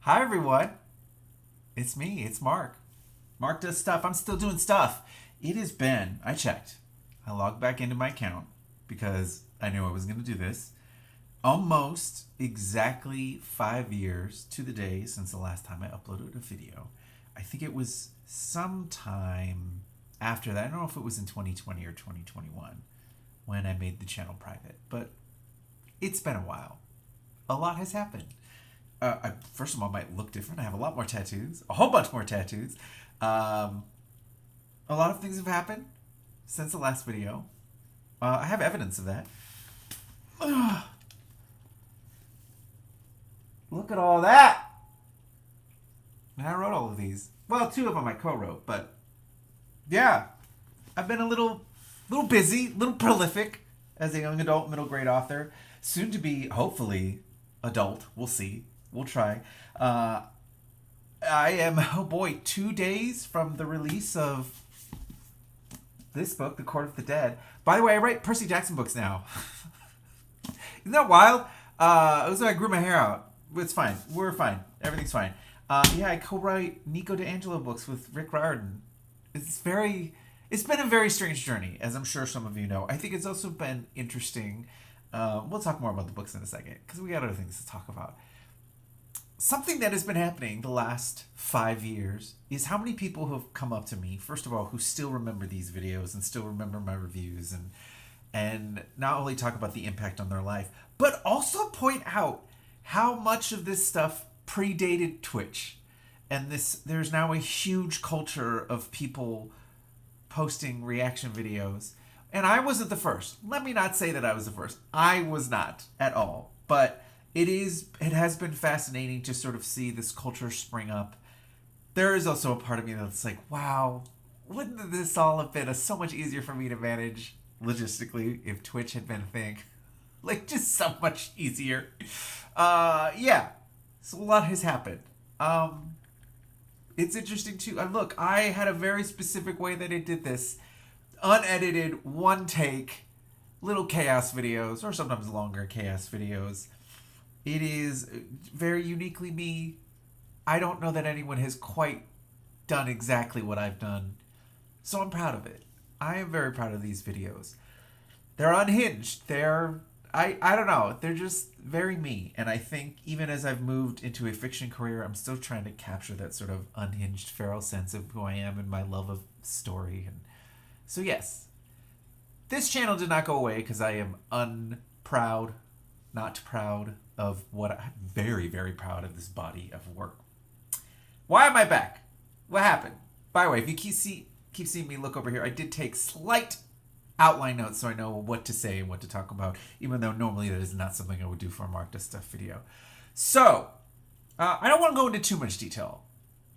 Hi everyone. It's me. It's Mark. Mark does stuff. I'm still doing stuff. It has been, I checked. I logged back into my account because I knew I was going to do this. Almost exactly 5 years to the day since the last time I uploaded a video. I think it was sometime after that. I don't know if it was in 2020 or 2021 when I made the channel private, but it's been a while. A lot has happened. I first of all might look different. I have a lot more tattoos, a whole bunch more tattoos. A lot of things have happened since the last video. I have evidence of that. Look at all that. And I wrote all of these. Well, two of them I co-wrote, but yeah, I've been a little busy, a little prolific as a young adult middle grade author. Soon to be, hopefully, adult. We'll see. We'll try. I am, 2 days from the release of this book, The Court of the Dead. By the way, I write Percy Jackson books now. Isn't that wild? It was like I grew my hair out. It's fine. We're fine. Everything's fine. I co-write Nico D'Angelo books with Rick Riordan. It's been a very strange journey, as I'm sure some of you know. I think it's also been interesting. We'll talk more about the books in a second, because we got other things to talk about. Something that has been happening the last 5 years is how many people have come up to me, first of all, who still remember these videos and still remember my reviews and not only talk about the impact on their life, but also point out how much of this stuff predated Twitch. And there's now a huge culture of people posting reaction videos. And I wasn't the first. Let me not say that I was the first. I was not at all. But it has been fascinating to sort of see this culture spring up. There is also a part of me that's like, wow, wouldn't this all have been so much easier for me to manage logistically if Twitch had been a thing? Like, just so much easier. So a lot has happened. It's interesting too. Look, I had a very specific way that I did this. Unedited, one take, little chaos videos, or sometimes longer chaos videos. It is very uniquely me. I don't know that anyone has quite done exactly what I've done. So I'm proud of it. I am very proud of these videos. They're unhinged. I don't know. They're just very me. And I think even as I've moved into a fiction career, I'm still trying to capture that sort of unhinged, feral sense of who I am and my love of story. And so yes, this channel did not go away because I am not proud of what I'm very, very proud of this body of work. Why am I back? What happened? By the way, if you keep seeing me look over here, I did take slight outline notes so I know what to say and what to talk about, even though normally that is not something I would do for a Mark Does Stuff video. So, I don't want to go into too much detail.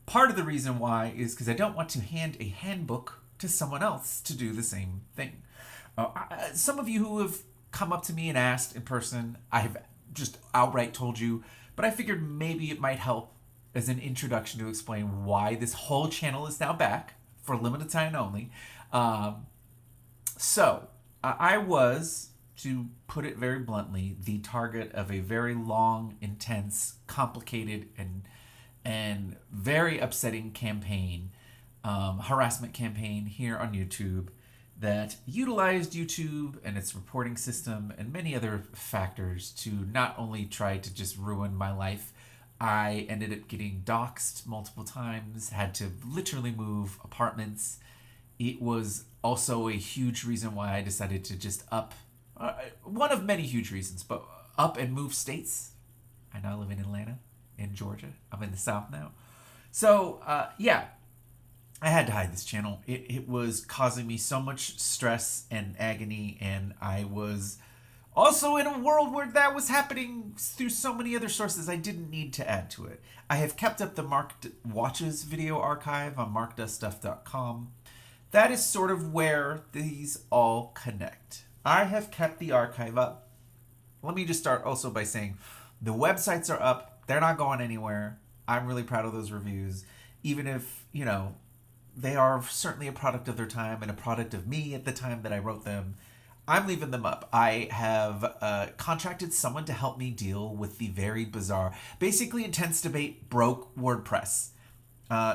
Part of the reason why is because I don't want to hand a handbook to someone else to do the same thing. Some of you who have come up to me and asked in person, I have just outright told you, but I figured maybe it might help as an introduction to explain why this whole channel is now back for a limited time only. So, I was, to put it very bluntly, the target of a very long, intense, complicated, and very upsetting campaign, harassment campaign here on YouTube that utilized YouTube and its reporting system and many other factors to not only try to just ruin my life. I ended up getting doxxed multiple times, had to literally move apartments. It was also a huge reason why I decided to just one of many huge reasons, but up and move states. I now live in Atlanta, in Georgia. I'm in the South now. So, I had to hide this channel. It was causing me so much stress and agony, and I was also in a world where that was happening through so many other sources I didn't need to add to it. I have kept up the Mark Watches video archive on markdoesstuff.com. That is sort of where these all connect. I have kept the archive up. Let me just start also by saying the websites are up. They're not going anywhere. I'm really proud of those reviews. Even if, they are certainly a product of their time and a product of me at the time that I wrote them. I'm leaving them up. I have contracted someone to help me deal with the very bizarre. Basically, Intense Debate broke WordPress.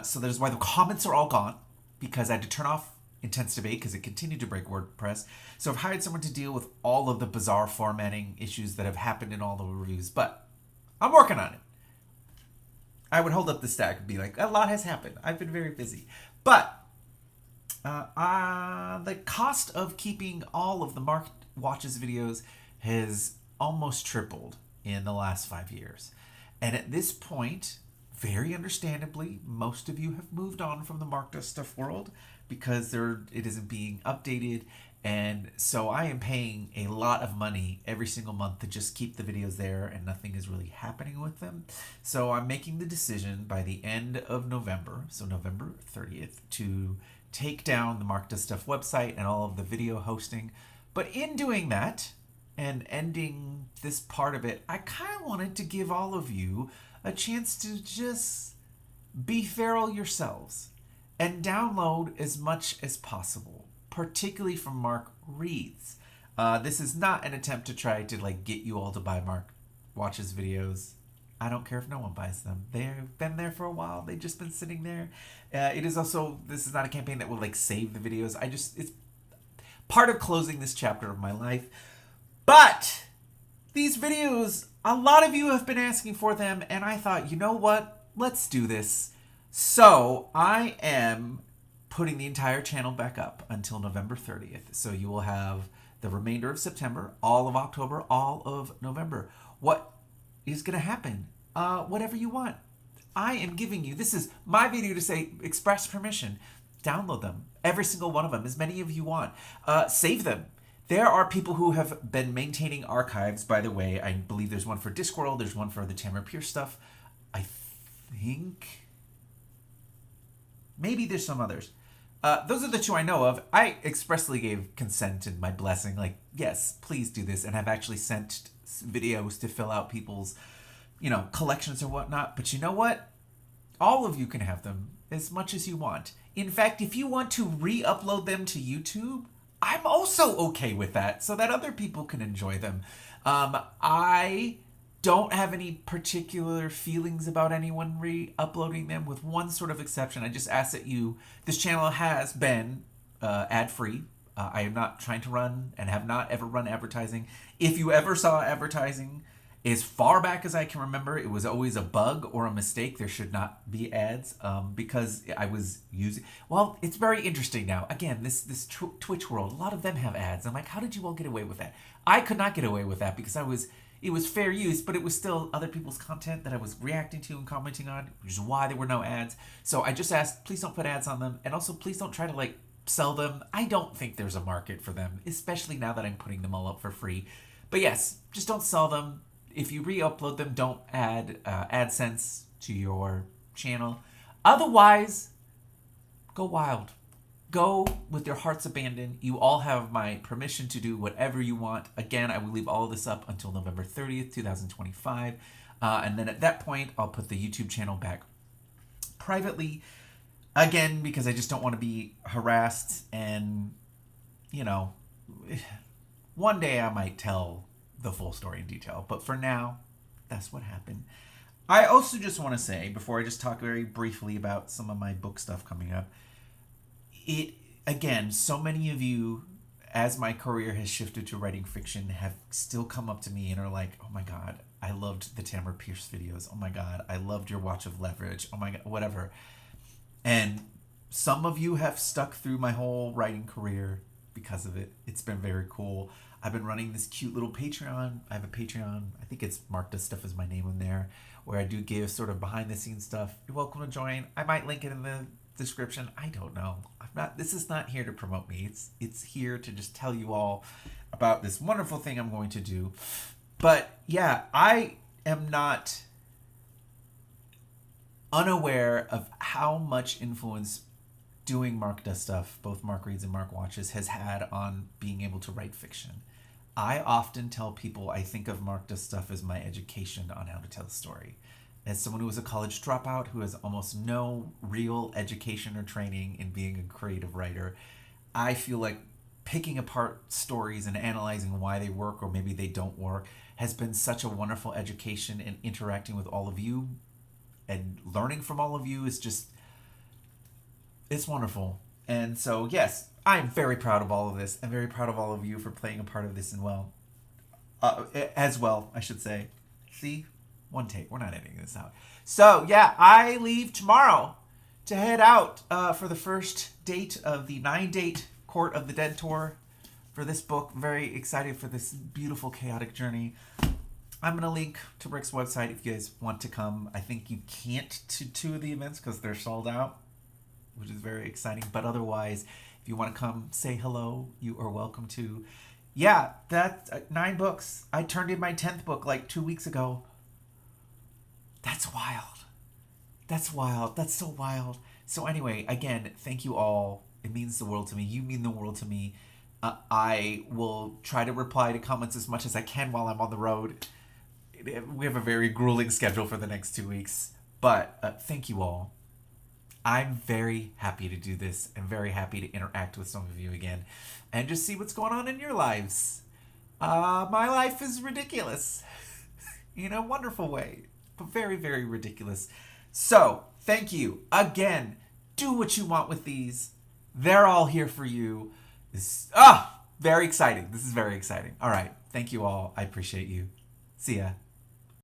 So there's why the comments are all gone, because I had to turn off Intense Debate because it continued to break WordPress. So I've hired someone to deal with all of the bizarre formatting issues that have happened in all the reviews. But I'm working on it. I would hold up the stack and be like, a lot has happened. I've been very busy. But the cost of keeping all of the Mark Watches videos has almost tripled in the last 5 years. And at this point, very understandably, most of you have moved on from the Mark Does Stuff world because it isn't being updated. And so I am paying a lot of money every single month to just keep the videos there, and nothing is really happening with them. So I'm making the decision by the end of November, so November 30th, to take down the Mark Does Stuff website and all of the video hosting. But in doing that and ending this part of it, I kind of wanted to give all of you a chance to just be feral yourselves and download as much as possible, particularly from Mark Reads. This is not an attempt to try to get you all to buy Mark Watches videos. I don't care if no one buys them. They've been there for a while. They've just been sitting there. This is not a campaign that will save the videos. It's part of closing this chapter of my life. But these videos, a lot of you have been asking for them, and I thought, you know what? Let's do this. So I am putting the entire channel back up until November 30th. So you will have the remainder of September, all of October, all of November. What is going to happen? Whatever you want. I am giving you, this is my video to say, express permission. Download them. Every single one of them, as many of you want. Save them. There are people who have been maintaining archives, by the way. I believe there's one for Discworld. There's one for the Tamara Pierce stuff. I think maybe there's some others. Those are the two I know of. I expressly gave consent and my blessing, yes, please do this. And I've actually sent videos to fill out people's, collections or whatnot. But you know what? All of you can have them as much as you want. In fact, if you want to re-upload them to YouTube, I'm also okay with that so that other people can enjoy them. I don't have any particular feelings about anyone re-uploading them, with one sort of exception. I just ask that this channel has been ad-free. I am not trying to run and have not ever run advertising. If you ever saw advertising, as far back as I can remember, it was always a bug or a mistake. There should not be ads because I was using... Well, it's very interesting now. Again, this Twitch world, a lot of them have ads. I'm like, how did you all get away with that? I could not get away with that because it was fair use, but it was still other people's content that I was reacting to and commenting on, which is why there were no ads. So I just asked, please don't put ads on them. And also, please don't try to sell them. I don't think there's a market for them, especially now that I'm putting them all up for free. But yes, just don't sell them. If you re-upload them, don't add AdSense to your channel. Otherwise, go wild. Go with your hearts abandoned. You all have my permission to do whatever you want. Again, I will leave all of this up until November 30th, 2025. And then at that point, I'll put the YouTube channel back privately. Again, because I just don't want to be harassed. And, one day I might tell the full story in detail. But for now, that's what happened. I also just want to say, before I just talk very briefly about some of my book stuff coming up, again, so many of you, as my career has shifted to writing fiction, have still come up to me and are like, oh my God, I loved the Tamara Pierce videos. Oh my God, I loved your watch of Leverage. Oh my God, whatever. And some of you have stuck through my whole writing career because of it. It's been very cool. I've been running this cute little Patreon. I have a Patreon. I think it's Mark Does Stuff is my name in there, where I do give sort of behind the scenes stuff. You're welcome to join. I might link it in the description. I don't know. This is not here to promote me. It's here to just tell you all about this wonderful thing I'm going to do. But yeah, I am not unaware of how much influence doing Mark Does Stuff, both Mark Reads and Mark Watches, has had on being able to write fiction. I often tell people I think of Mark Does Stuff as my education on how to tell a story. As someone who was a college dropout, who has almost no real education or training in being a creative writer, I feel like picking apart stories and analyzing why they work or maybe they don't work has been such a wonderful education, and interacting with all of you and learning from all of you is just, it's wonderful. And so, yes, I'm very proud of all of this. I'm very proud of all of you for playing a part of this as well, I should say. See? One take. We're not editing this out. So, yeah, I leave tomorrow to head out for the first date of the 9-date Court of the Dead tour for this book. Very excited for this beautiful, chaotic journey. I'm going to link to Rick's website if you guys want to come. I think you can't to 2 of the events because they're sold out, which is very exciting. But otherwise, if you want to come say hello, you are welcome to. Yeah, that's 9 books. I turned in my 10th book like 2 weeks ago. That's wild. That's wild. That's so wild. So anyway, again, thank you all. It means the world to me. You mean the world to me. I will try to reply to comments as much as I can while I'm on the road. We have a very grueling schedule for the next 2 weeks. But thank you all. I'm very happy to do this. I'm very happy to interact with some of you again and just see what's going on in your lives. My life is ridiculous in a wonderful way, but very, very ridiculous. So, thank you. Again, do what you want with these. They're all here for you. Very exciting. This is very exciting. All right. Thank you all. I appreciate you. See ya.